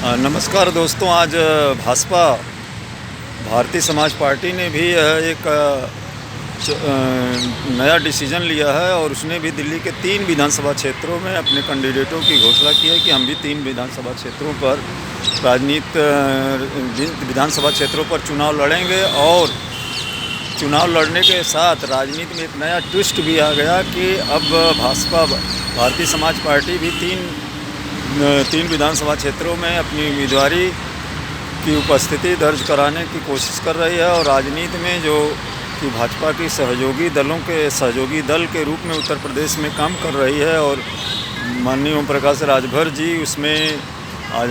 नमस्कार दोस्तों। आज भाजपा भारतीय समाज पार्टी ने भी एक नया डिसीजन लिया है और उसने भी दिल्ली के 3 विधानसभा क्षेत्रों में अपने कैंडिडेटों की घोषणा की है कि हम भी 3 विधानसभा क्षेत्रों पर विधानसभा क्षेत्रों पर चुनाव लड़ेंगे। और चुनाव लड़ने के साथ राजनीति में एक नया ट्विस्ट भी आ गया कि अब भाजपा भारतीय समाज पार्टी भी तीन विधानसभा क्षेत्रों में अपनी उम्मीदवारी की उपस्थिति दर्ज कराने की कोशिश कर रही है। और राजनीति में जो कि भाजपा की सहयोगी दल के रूप में उत्तर प्रदेश में काम कर रही है और माननीय ओम प्रकाश राजभर जी उसमें आज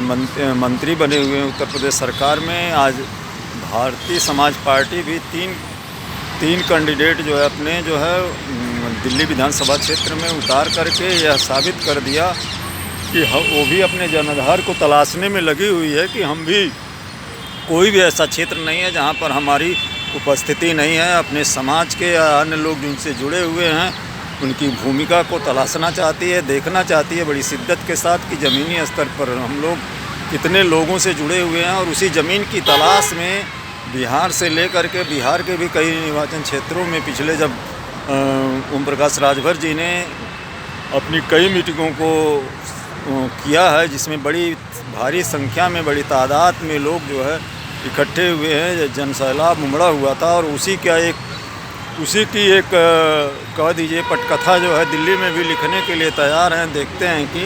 मंत्री बने हुए हैं उत्तर प्रदेश सरकार में। आज भारतीय समाज पार्टी भी तीन कैंडिडेट जो है अपने दिल्ली विधानसभा क्षेत्र में उतार करके यह साबित कर दिया कि वो भी अपने जनाधार को तलाशने में लगी हुई है कि हम भी कोई भी ऐसा क्षेत्र नहीं है जहां पर हमारी उपस्थिति नहीं है। अपने समाज के या अन्य लोग जिनसे जुड़े हुए हैं उनकी भूमिका को तलाशना चाहती है, देखना चाहती है बड़ी शिद्दत के साथ कि ज़मीनी स्तर पर हम लोग कितने लोगों से जुड़े हुए हैं। और उसी ज़मीन की तलाश में बिहार से लेकर के बिहार के भी कई निर्वाचन क्षेत्रों में पिछले जब ओम प्रकाश राजभर जी ने अपनी कई मीटिंगों को किया है जिसमें बड़ी भारी संख्या में बड़ी तादाद में लोग जो है इकट्ठे हुए हैं, जनसैलाब उमड़ा हुआ था। और उसी की एक कह दीजिए पटकथा जो है दिल्ली में भी लिखने के लिए तैयार हैं। देखते हैं कि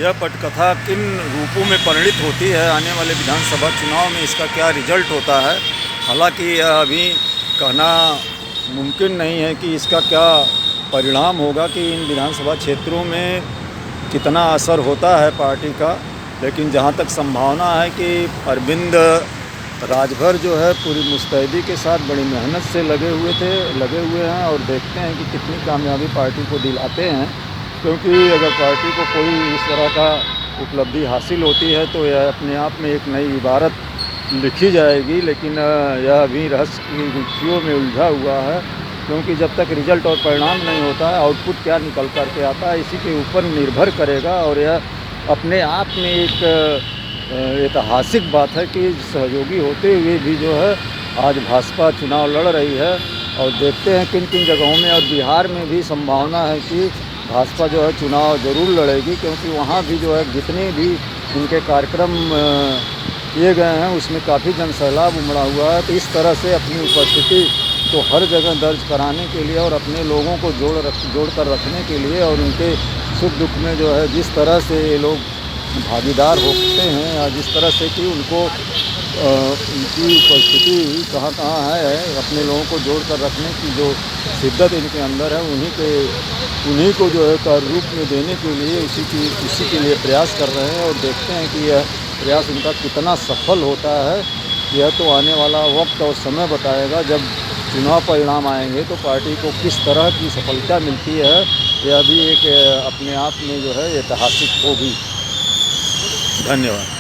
यह पटकथा किन रूपों में परिणित होती है आने वाले विधानसभा चुनाव में, इसका क्या रिजल्ट होता है। हालांकि यह अभी कहना मुमकिन नहीं है कि इसका क्या परिणाम होगा कि इन विधानसभा क्षेत्रों में कितना असर होता है पार्टी का। लेकिन जहाँ तक संभावना है कि अरविंद राजभर जो है पूरी मुस्तैदी के साथ बड़ी मेहनत से लगे हुए हैं और देखते हैं कि कितनी कामयाबी पार्टी को दिलाते हैं। क्योंकि अगर पार्टी को कोई इस तरह का उपलब्धि हासिल होती है तो यह अपने आप में एक नई इबारत लिखी जाएगी। लेकिन यह अभी रहस्य की गुत्थियों में उलझा हुआ है, क्योंकि जब तक रिजल्ट और परिणाम नहीं होता है आउटपुट क्या निकल कर के आता है इसी के ऊपर निर्भर करेगा। और यह अपने आप में एक ऐतिहासिक बात है कि सहयोगी होते हुए भी जो है आज भाजपा चुनाव लड़ रही है। और देखते हैं किन किन जगहों में, और बिहार में भी संभावना है कि भाजपा जो है चुनाव ज़रूर लड़ेगी, क्योंकि वहाँ भी जो है जितने भी उनके कार्यक्रम किए गए हैं उसमें काफ़ी जनसैलाब उमड़ा हुआ है। तो इस तरह से अपनी उपस्थिति तो हर जगह दर्ज कराने के लिए और अपने लोगों को जोड़ कर रखने के लिए और उनके सुख दुख में जो है जिस तरह से ये लोग भागीदार होते हैं या जिस तरह से कि उनको उनकी उपस्थिति कहाँ है, अपने लोगों को जोड़ कर रखने की जो शिद्दत इनके अंदर है उन्हीं को जो है कार्य रूप में देने के लिए उसी के लिए प्रयास कर रहे हैं। और देखते हैं कि यह प्रयास उनका कितना सफल होता है। यह तो आने वाला वक्त और समय बताएगा। जब चुनाव परिणाम आएंगे तो पार्टी को किस तरह की सफलता मिलती है, यह भी एक अपने आप में जो है ऐतिहासिक होगी। धन्यवाद।